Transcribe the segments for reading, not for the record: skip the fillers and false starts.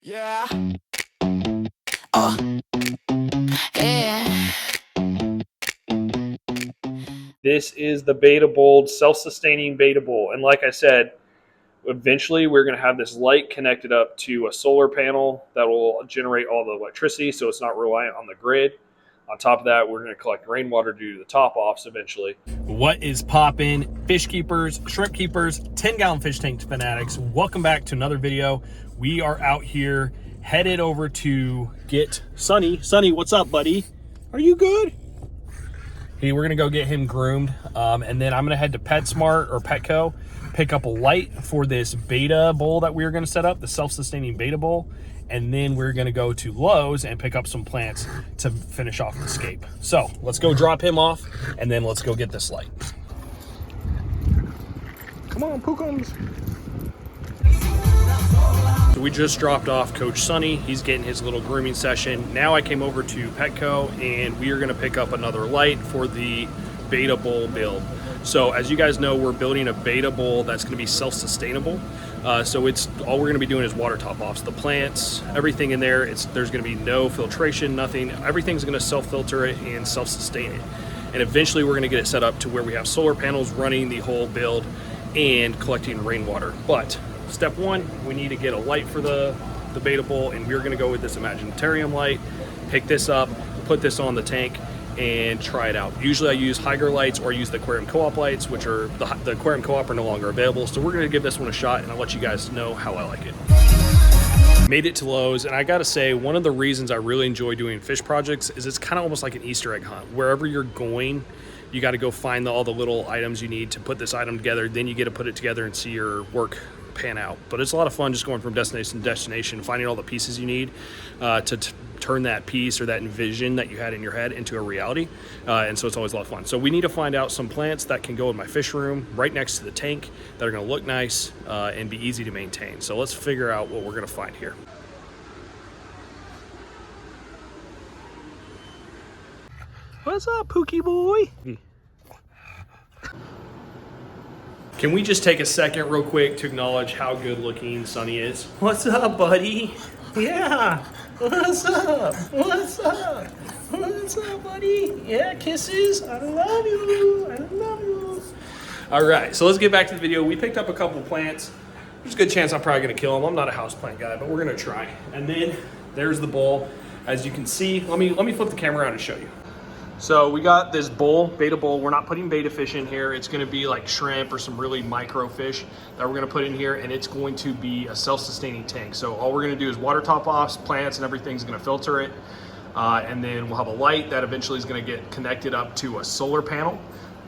Yeah. Yeah. This is the Beta Bold self-sustaining Beta Bowl. And like I said, eventually we're going to have this light connected up to a solar panel that will generate all the electricity so it's not reliant on the grid. On top of that, we're going to collect rainwater due to the top-offs eventually. What is poppin', fish keepers, shrimp keepers, 10-gallon fish tank fanatics? Welcome back to another video. We are out here headed over to get Sunny. Sunny, what's up, buddy? Are you good? Hey, we're gonna go get him groomed, and then I'm gonna head to PetSmart or Petco, pick up a light for this beta bowl that we were gonna set up, the self-sustaining beta bowl, and then we're gonna go to Lowe's and pick up some plants to finish off the scape. So let's go drop him off, and then let's go get this light. Come on, Pookums. So we just dropped off Coach Sunny. He's getting his little grooming session. Now I came over to Petco, and we are gonna pick up another light for the beta bowl build. So as you guys know, we're building a beta bowl that's gonna be self-sustainable. So it's all we're gonna be doing is water top offs. The plants, everything in there, there's gonna be no filtration, nothing. Everything's gonna self-filter it and self-sustain it. And eventually we're gonna get it set up to where we have solar panels running the whole build and collecting rainwater. But step one, we need to get a light for the beta bowl, and we're gonna go with this Imaginarium light, pick this up, put this on the tank, and try it out. Usually I use Hydro lights or I use the Aquarium co-op lights, which are the Aquarium co-op are no longer available. So we're gonna give this one a shot, and I'll let you guys know how I like it. Made it to Lowe's, and I gotta say, one of the reasons I really enjoy doing fish projects is it's kind of almost like an Easter egg hunt. Wherever you're going, you got to go find all the little items you need to put this item together. Then you get to put it together and see your work pan out. But it's a lot of fun just going from destination to destination, finding all the pieces you need to turn that piece or that vision that you had in your head into a reality. And so it's always a lot of fun. So we need to find out some plants that can go in my fish room right next to the tank that are going to look nice and be easy to maintain. So let's figure out what we're going to find here. What's up, Pookie boy? Can we just take a second real quick to acknowledge how good looking Sunny is? What's up, buddy? Yeah. What's up? What's up? What's up, buddy? Yeah, kisses. I love you. I love you. All right, so let's get back to the video. We picked up a couple plants. There's a good chance I'm probably gonna kill them. I'm not a houseplant guy, but we're gonna try. And then there's the bowl. As you can see, let me flip the camera around and show you. So we got this bowl, beta bowl. We're not putting beta fish in here. It's gonna be like shrimp or some really micro fish that we're gonna put in here, and it's going to be a self-sustaining tank. So all we're gonna do is water top offs, plants, and everything's gonna filter it. And then we'll have a light that eventually is gonna get connected up to a solar panel,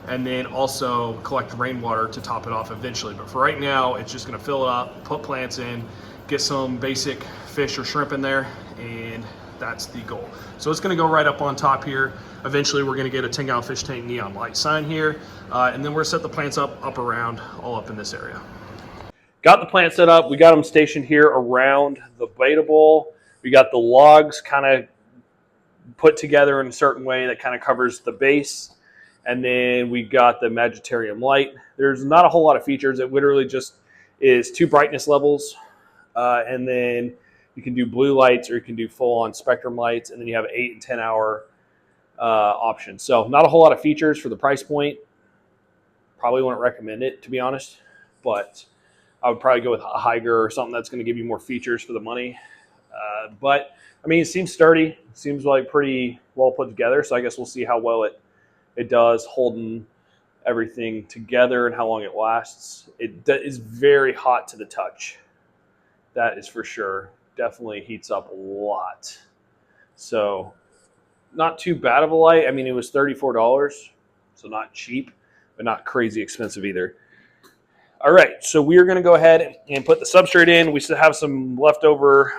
and then also collect rainwater to top it off eventually. But for right now, it's just gonna fill it up, put plants in, get some basic fish or shrimp in there, and that's the goal. So it's gonna go right up on top here. Eventually we're gonna get a 10-gallon fish tank neon light sign here, and then we're gonna set the plants up around, all up in this area. Got the plants set up. We got them stationed here around the beta bowl. We got the logs kind of put together in a certain way that kind of covers the base. And then we got the Imaginarium light. There's not a whole lot of features. It literally just is 2 brightness levels, and then you can do blue lights or you can do full-on spectrum lights, and then you have 8 and 10 hour options. So not a whole lot of features for the price point. Probably wouldn't recommend it, to be honest, but I would probably go with a Higer or something that's going to give you more features for the money. But I mean, it seems sturdy. It seems like pretty well put together. So I guess we'll see how well it does holding everything together and how long it lasts. It is very hot to the touch. That is for sure. Definitely heats up a lot. So not too bad of a light. I mean, it was $34, so not cheap, but not crazy expensive either. All right, so we are going to go ahead and put the substrate in. We still have some leftover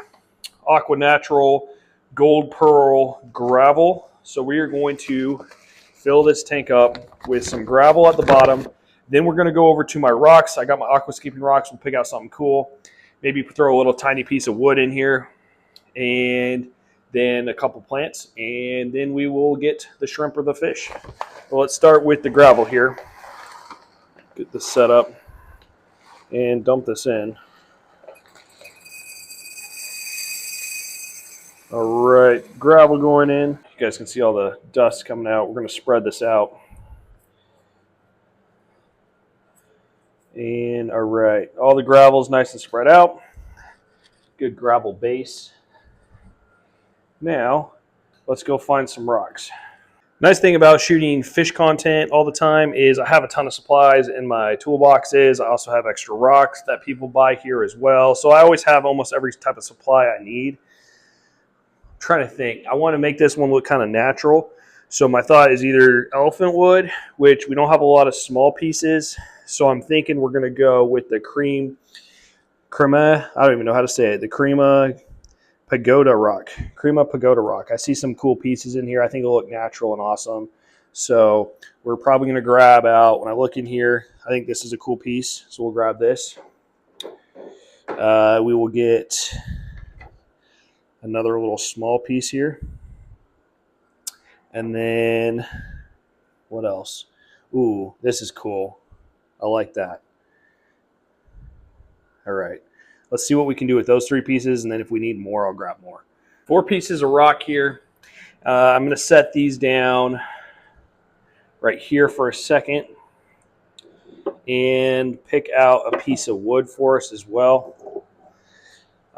Aqua Natural Gold Pearl gravel. So we are going to fill this tank up with some gravel at the bottom. Then we're going to go over to my rocks. I got my aquascaping rocks. We'll pick out something cool. Maybe throw a little tiny piece of wood in here, and then a couple plants, and then we will get the shrimp or the fish. Well, let's start with the gravel here. Get this set up and dump this in. All right, gravel going in. You guys can see all the dust coming out. We're going to spread this out. And all right, all the gravel is nice and spread out. Good gravel base. Now, let's go find some rocks. Nice thing about shooting fish content all the time is I have a ton of supplies in my toolboxes. I also have extra rocks that people buy here as well. So I always have almost every type of supply I need. I'm trying to think. I want to make this one look kind of natural. So my thought is either elephant wood, which we don't have a lot of small pieces. So I'm thinking we're going to go with the crema, I don't even know how to say it, the crema pagoda rock. I see some cool pieces in here. I think it'll look natural and awesome. So we're probably going to grab out, when I look in here, I think this is a cool piece. So we'll grab this. We will get another little small piece here. And then what else? Ooh, this is cool. I like that. All right. Let's see what we can do with those 3 pieces, and then if we need more, I'll grab more. 4 pieces of rock here. I'm going to set these down right here for a second and pick out a piece of wood for us as well.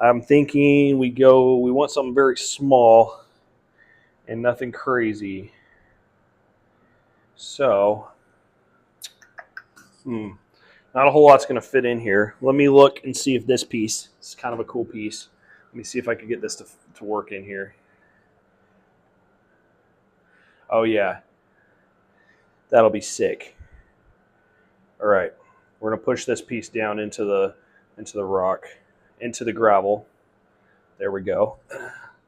I'm thinking we want something very small and nothing crazy. So, not a whole lot's going to fit in here. Let me look and see if this piece is kind of a cool piece. Let me see if I can get this to work in here. Oh, yeah. That'll be sick. All right. We're going to push this piece down into the rock, into the gravel. There we go.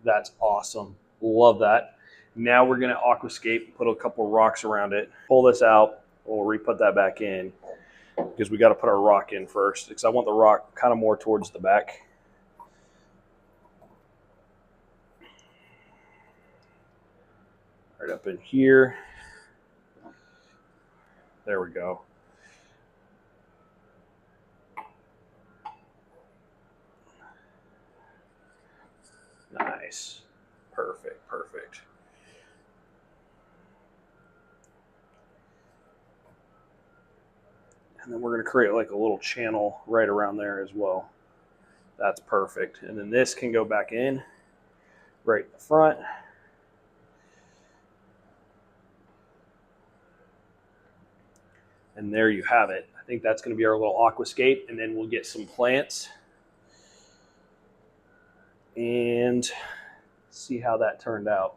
That's awesome. Love that. Now we're going to aquascape, put a couple rocks around it. Pull this out. We'll re-put that back in, because we got to put our rock in first, because I want the rock kind of more towards the back. Right up in here. There we go. Nice. Perfect, perfect. And then we're going to create like a little channel right around there as well. That's perfect. And then this can go back in right in the front. And there you have it. I think that's going to be our little aquascape. And then we'll get some plants and see how that turned out.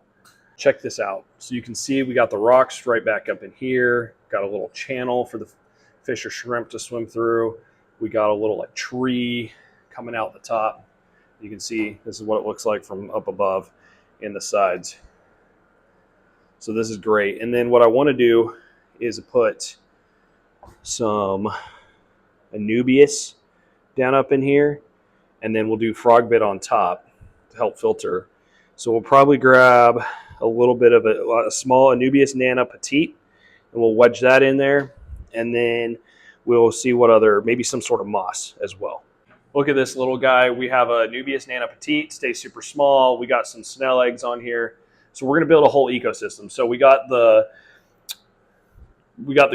Check this out. So you can see we got the rocks right back up in here. Got a little channel for the fish or shrimp to swim through. We got a little like tree coming out the top. You can see this is what it looks like from up above in the sides. So this is great. And then what I want to do is put some Anubias down up in here, and then we'll do frog bit on top to help filter. So we'll probably grab a little bit of a small Anubias Nana Petite, and we'll wedge that in there, and then we'll see what other, maybe some sort of moss as well. Look at this little guy. We have a Anubias Nana Petite, stays super small. We got some snail eggs on here. So we're going to build a whole ecosystem. So we got the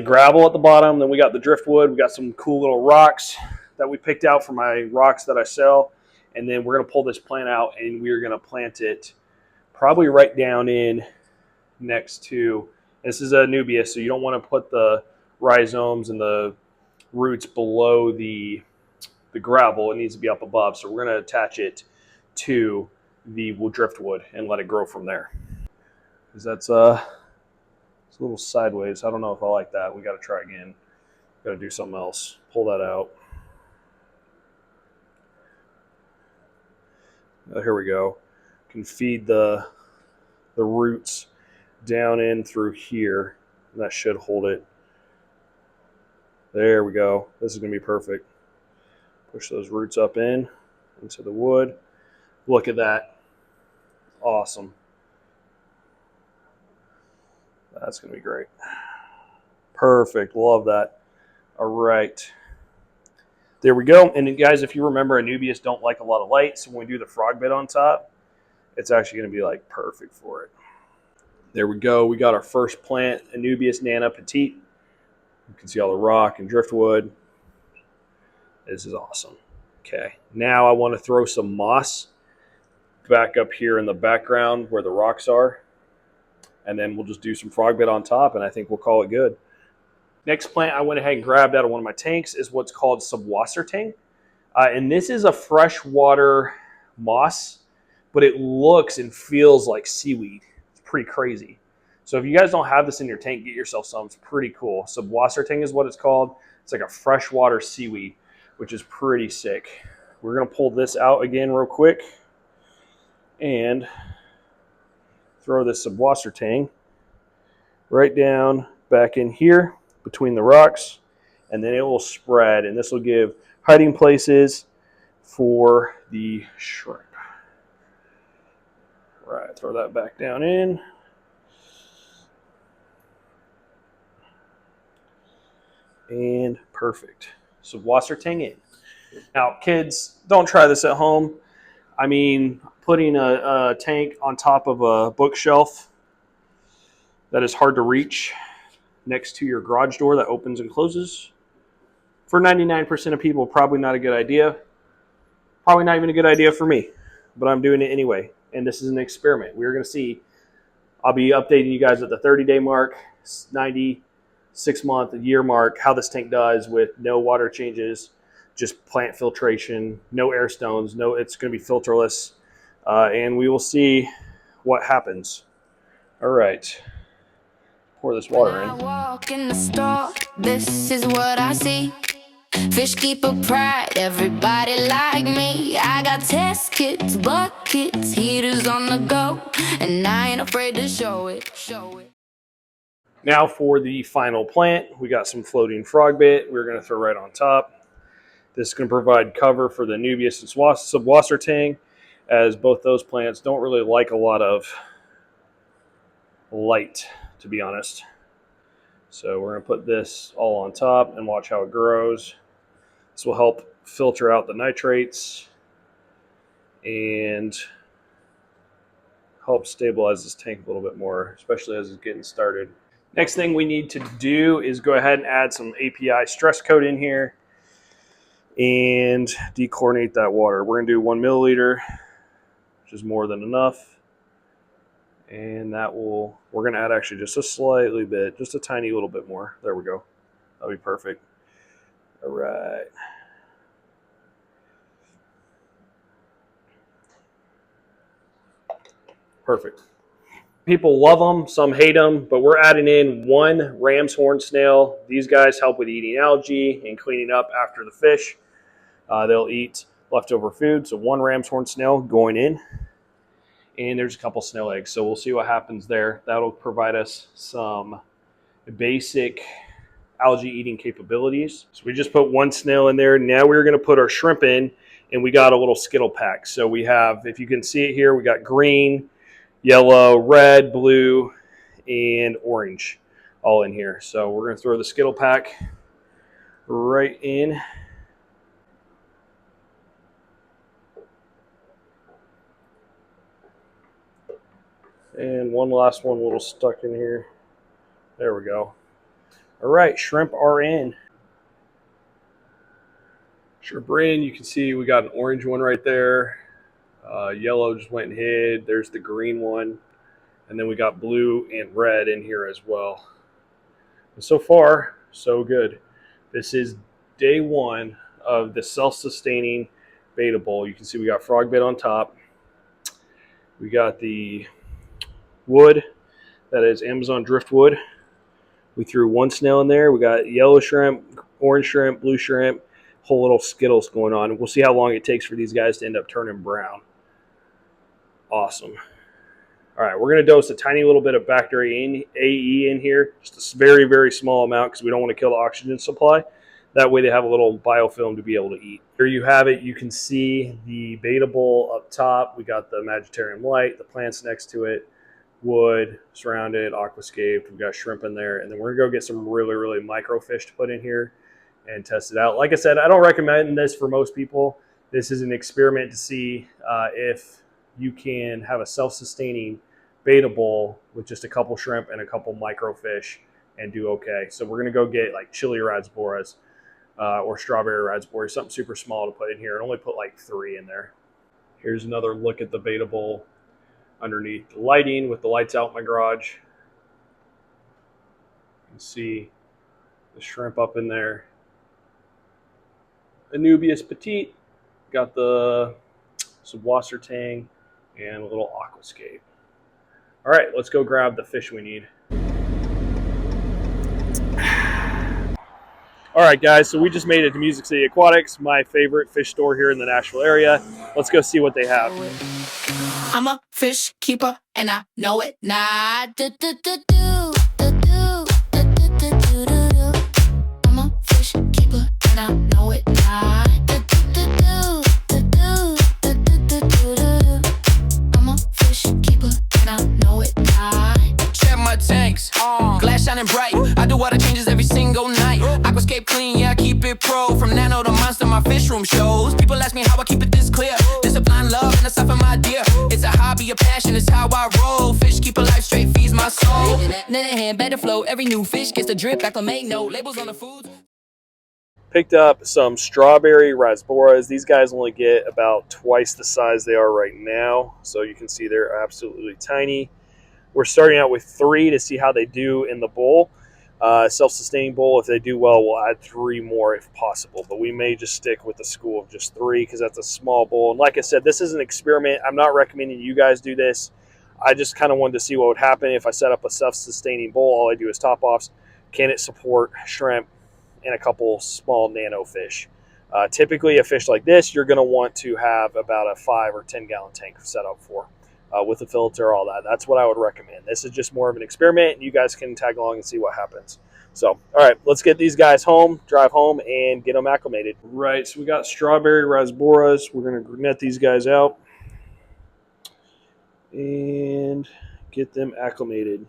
gravel at the bottom, then we got the driftwood, we got some cool little rocks that we picked out for my rocks that I sell, and then we're going to pull this plant out and we're going to plant it probably right down in next to, this is a Nubia, so you don't want to put the rhizomes and the roots below the gravel. It needs to be up above, so we're going to attach it to the driftwood and let it grow from there. Because that's it's a little sideways. I don't know if I like that. We got to try again. Got to do something else. Pull that out. Oh, here we go. Can feed the roots down in through here. And that should hold it. There we go. This is going to be perfect. Push those roots up into the wood. Look at that. Awesome. That's going to be great. Perfect. Love that. All right. There we go. And guys, if you remember, Anubias don't like a lot of light. So when we do the frog bit on top, it's actually going to be like perfect for it. There we go. We got our first plant, Anubias nana petite. You can see all the rock and driftwood. This is awesome. Okay, now I want to throw some moss back up here in the background where the rocks are. And then we'll just do some frog bed on top, and I think we'll call it good. Next plant I went ahead and grabbed out of one of my tanks is what's called substrate. And this is a freshwater moss, but it looks and feels like seaweed. It's pretty crazy. So if you guys don't have this in your tank, get yourself some. It's pretty cool. Substrate is what it's called. It's like a freshwater seaweed, which is pretty sick. We're going to pull this out again real quick and throw this substrate right down back in here between the rocks, and then it will spread, and this will give hiding places for the shrimp. Right, throw that back down in. And perfect. Substrate in. Now, kids, don't try this at home. I mean, putting a tank on top of a bookshelf that is hard to reach next to your garage door that opens and closes, for 99% of people, probably not a good idea. Probably not even a good idea for me, but I'm doing it anyway. And this is an experiment. We're going to see. I'll be updating you guys at the 30-day mark, 96-month, year mark, how this tank does with no water changes, just plant filtration, no air stones, no. It's going to be filterless, and we will see what happens. All right. Pour this water in. When I walk in the store, this is what I see. Fish keep a pride, everybody like me. I got test kits, buckets, heaters on the go, and I ain't afraid to show it. Now for the final plant, we got some floating frog bait we're going to throw right on top. This is going to provide cover for the Anubias and substrate, as both those plants don't really like a lot of light, to be honest. So we're going to put this all on top and watch how it grows. This will help filter out the nitrates and help stabilize this tank a little bit more, especially as it's getting started. Next thing we need to do is go ahead and add some API stress coat in here and dechlorinate that water. We're going to do 1 milliliter, which is more than enough. And that will, we're going to add actually just a slightly bit, just a tiny little bit more. There we go. That'll be perfect. All right. Perfect. People love them, some hate them, but we're adding in 1 ram's horn snail. These guys help with eating algae and cleaning up after the fish. They'll eat leftover food, so 1 ram's horn snail going in. And there's a couple snail eggs, so we'll see what happens there. That'll provide us some basic algae eating capabilities. So we just put 1 snail in there. Now we're going to put our shrimp in, and we got a little Skittle pack. So we have, if you can see it here, we got green, yellow, red, blue, and orange all in here. So we're going to throw the Skittle pack right in. And one last one a little stuck in here. There we go. All right, shrimp are in. Shrimp are in. You can see we got an orange one right there. Yellow just went and hid. There's the green one. And then we got blue and red in here as well. And so far, so good. This is day 1 of the self-sustaining beta bowl. You can see we got frog bait on top. We got the wood, that is Amazon driftwood. We threw 1 snail in there. We got yellow shrimp, orange shrimp, blue shrimp, whole little Skittles going on. We'll see how long it takes for these guys to end up turning brown. Awesome. All right, we're going to dose a tiny little bit of bacteria AE in here, just a very, very small amount because we don't want to kill the oxygen supply. That way they have a little biofilm to be able to eat. Here you have it. You can see the beta bowl up top. We got the Magnetarium light, the plants next to it, wood surrounded, aquascaped. We've got shrimp in there, and then we're gonna go get some really, really micro fish to put in here and test it out. Like I said, I don't recommend this for most people. This is an experiment to see if you can have a self-sustaining beta bowl with just a couple shrimp and a couple microfish and do okay. So we're going to go get like chili rasboras or strawberry raspberry, something super small to put in here, and only put like 3 in there. Here's another look at the beta bowl underneath the lighting with the lights out in my garage. You can see the shrimp up in there. Anubias petite, got the subwasser tang and a little aquascape. All right, let's go grab the fish we need. All right, guys, so we just made it to Music City Aquatics, my favorite fish store here in the Nashville area. Let's go see what they have. I'm a fish keeper and I know it. Nah, I'm a fish keeper and I know it. Nah, I'm a fish keeper and I know it. Nah. Check my tanks, glass shining bright. I do water changes every single night. Aquascape clean, yeah, I keep it pro. From nano to monster, my fish room shows. People ask me how I keep it this clear. Discipline, love, and a stuff of my dear. It's a hobby, a passion, it's how I roll. Fish keep a life straight, feeds my soul. Hand better flow, every new fish gets the drip, acclimate, no labels on the food. Picked up some strawberry rasboras. These guys only get about twice the size they are right now, so you can see they're absolutely tiny. We're starting out with 3 to see how they do in the bowl. Self-sustaining bowl, if they do well, we'll add 3 more if possible. But we may just stick with the school of just 3 because that's a small bowl. And like I said, this is an experiment. I'm not recommending you guys do this. I just kind of wanted to see what would happen if I set up a self-sustaining bowl. All I do is top-offs. Can it support shrimp and a couple small nano fish? Typically, a fish like this, you're going to want to have about a 5 or 10 gallon tank set up for. With a filter, all that. That's what I would recommend. This is just more of an experiment, and you guys can tag along and see what happens. So, all right, let's get these guys home, drive home, and get them acclimated. Right, so we got strawberry rasboras. We're going to net these guys out and get them acclimated.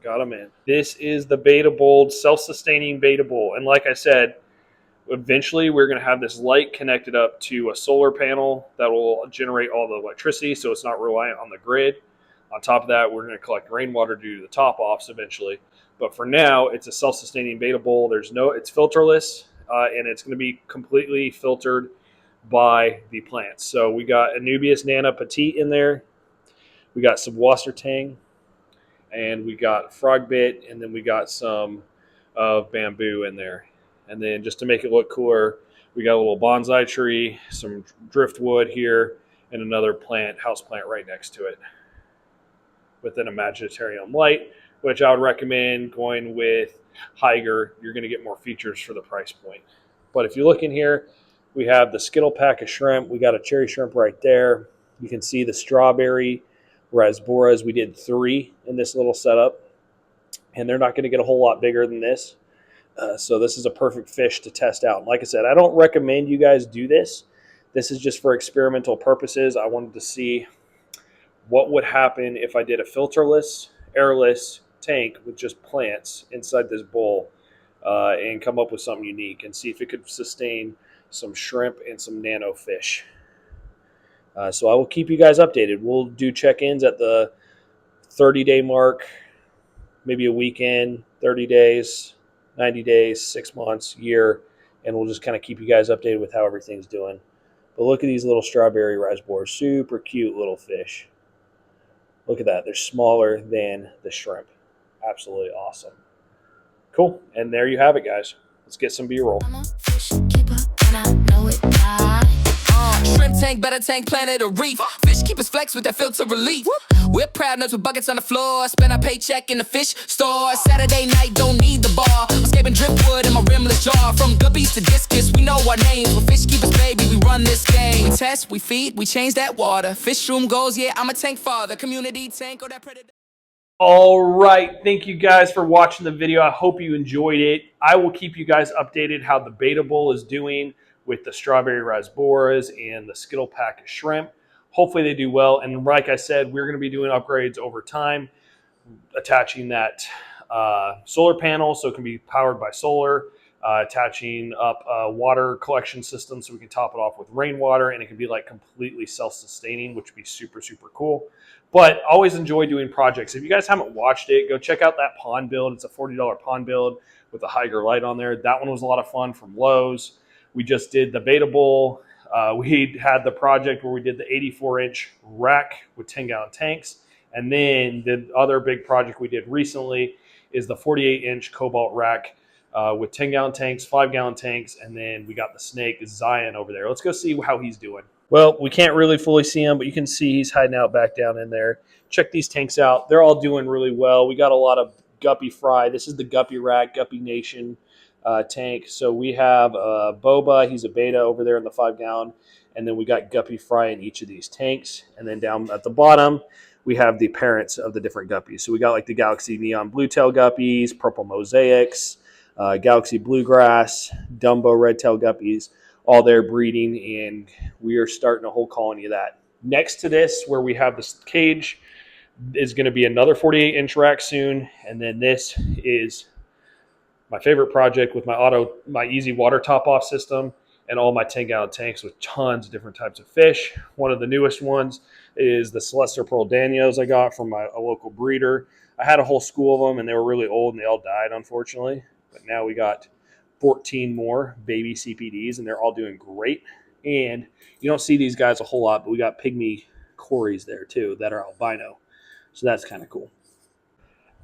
Got them in. This is the beta bowl, self-sustaining beta bowl. And like I said, eventually we're going to have this light connected up to a solar panel that will generate all the electricity so it's not reliant on the grid. On top of that, we're going to collect rainwater to do the top-offs eventually. But for now, it's a self-sustaining beta bowl. It's filterless, and it's going to be completely filtered by the plants. So we got Anubias nana petite in there. We got subwasser tang. And we got frog bit, and then we got some of bamboo in there. And then just to make it look cooler, we got a little bonsai tree, some driftwood here, and another plant, house plant right next to it with an imaginarium light, which I would recommend going with Higer. You're going to get more features for the price point. But if you look in here, we have the Skittle pack of shrimp. We got a cherry shrimp right there. You can see the strawberry rasboras. We did 3 in this little setup, and they're not going to get a whole lot bigger than this. So this is a perfect fish to test out. And like I said, I don't recommend you guys do this. This is just for experimental purposes. I wanted to see what would happen if I did a filterless, airless tank with just plants inside this bowl and come up with something unique and see if it could sustain some shrimp and some nano fish. So I will keep you guys updated. We'll do check-ins at the 30-day mark, maybe a weekend, 30 days, 90 days, 6 months, year, and we'll just kind of keep you guys updated with how everything's doing. But look at these little strawberry rasboras, super cute little fish. Look at that. They're smaller than the shrimp. Absolutely awesome. Cool. And there you have it, guys. Let's get some B-roll. Shrimp tank, better tank, planet or reef. Fish keepers flex with that filter relief. We're proud nuts with buckets on the floor. Spend our paycheck in the fish store. Saturday night, don't need the bar. Escaping driftwood in my rimless jar. From guppies to discus, we know our names. We're fish keepers, baby, we run this game. We test, we feed, we change that water. Fish room goes, yeah, I'm a tank father. Community tank or that predator. All right. Thank you guys for watching the video. I hope you enjoyed it. I will keep you guys updated how the beta bowl is doing with the strawberry rasboras and the Skittle pack of shrimp. hopefully they do well. And like I said, we're going to be doing upgrades over time, attaching that solar panel so it can be powered by solar, attaching up a water collection system so we can top it off with rainwater, and it can be like completely self-sustaining, which would be super, super cool. But always enjoy doing projects. If you guys haven't watched it, go check out that pond build. It's a $40 pond build with a Hydra light on there. That one was a lot of fun from Lowe's. We just did the beta bowl. We had the project where we did the 84-inch rack with 10-gallon tanks. And then the other big project we did recently is the 48-inch cobalt rack with 10-gallon tanks, 5-gallon tanks, and then we got the snake Zion over there. Let's go see how he's doing. Well, we can't really fully see him, but you can see he's hiding out back down in there. Check these tanks out. They're all doing really well. We got a lot of guppy fry. This is the guppy rack, Guppy Nation tank. So we have Boba. He's a beta over there in the 5-gallon. And then we got guppy fry in each of these tanks. And then down at the bottom, we have the parents of the different guppies. So we got like the Galaxy Neon Blue Tail Guppies, Purple Mosaics, Galaxy Bluegrass, Dumbo Red Tail Guppies, all there breeding, and we are starting a whole colony of that. Next to this, where we have this cage, is going to be another 48-inch rack soon, and then this is my favorite project with my easy water top-off system and all my 10-gallon tanks with tons of different types of fish. One of the newest ones is the Celestial Pearl Danios I got from a local breeder. I had a whole school of them, and they were really old, and they all died, unfortunately. But now we got 14 more baby CPDs, and they're all doing great. And you don't see these guys a whole lot, but we got pygmy cories there too that are albino. So that's kind of cool.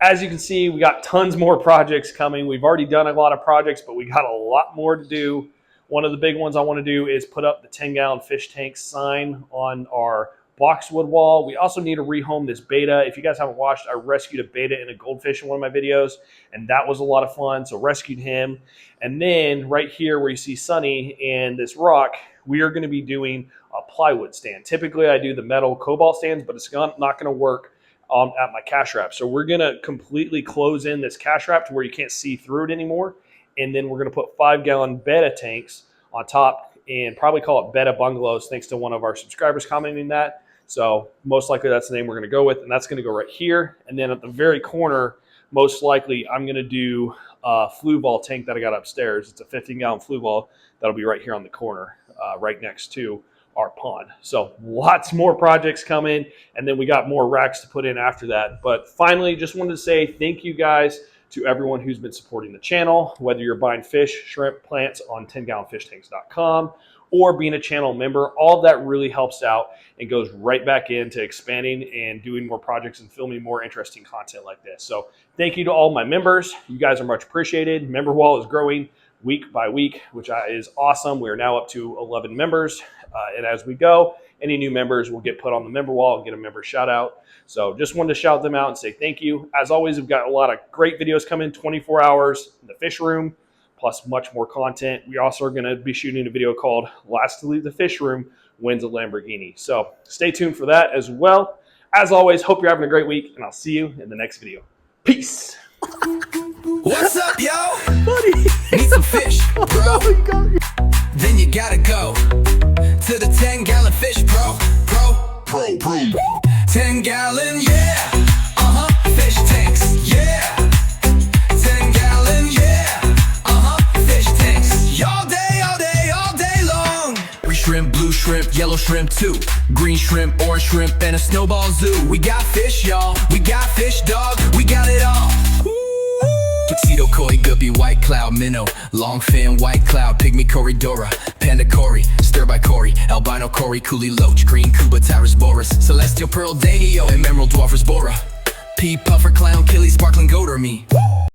As you can see, we got tons more projects coming. We've already done a lot of projects, but we got a lot more to do. One of the big ones I want to do is put up the 10-gallon fish tank sign on our boxwood wall. We also need to rehome this beta. If you guys haven't watched, I rescued a beta and a goldfish in one of my videos, and that was a lot of fun. So rescued him. And then right here where you see Sunny and this rock, we are going to be doing a plywood stand. Typically I do the metal cobalt stands, but it's not going to work at my cash wrap. So we're going to completely close in this cash wrap to where you can't see through it anymore. And then we're going to put 5-gallon beta tanks on top and probably call it Beta Bungalows, thanks to one of our subscribers commenting that. So most likely that's the name we're going to go with, and that's going to go right here. And then at the very corner, most likely I'm going to do a flue ball tank that I got upstairs. It's a 15-gallon flue ball that'll be right here on the corner, right next to our pond. So lots more projects coming, and then we got more racks to put in after that. But finally, just wanted to say thank you guys to everyone who's been supporting the channel, whether you're buying fish, shrimp, plants on 10gallonfishtanks.com or being a channel member. All of that really helps out and goes right back into expanding and doing more projects and filming more interesting content like this. So thank you to all my members. You guys are much appreciated. Member wall is growing week by week, which is awesome. We are now up to 11 members. And as we go, any new members will get put on the member wall and get a member shout out. So just wanted to shout them out and say thank you. As always, we've got a lot of great videos coming, 24 hours in the fish room, plus much more content. We also are going to be shooting a video called Last to Leave the Fish Room Wins a Lamborghini. So stay tuned for that as well. As always, hope you're having a great week, and I'll see you in the next video. Peace. What's up, yo? Buddy. Need some fish, bro? Then you gotta go to the 10-gallon fish pro. 10-gallon, yeah. Fish tanks, yeah. 10-gallon, yeah. Fish tanks. All day, all day, all day long. Green shrimp, blue shrimp, yellow shrimp too. Green shrimp, orange shrimp, and a snowball zoo. We got fish, y'all. We got fish, dog. We got it all. Tuxedo koi, guppy, white cloud, minnow, long fin, white cloud, pygmy corridora, panda cory, stir by cory, albino cory, coolie loach, green cuba, tyrus boris, celestial pearl danio, and emerald dwarfers bora, pea puffer, clown, killie, sparkling goat or me.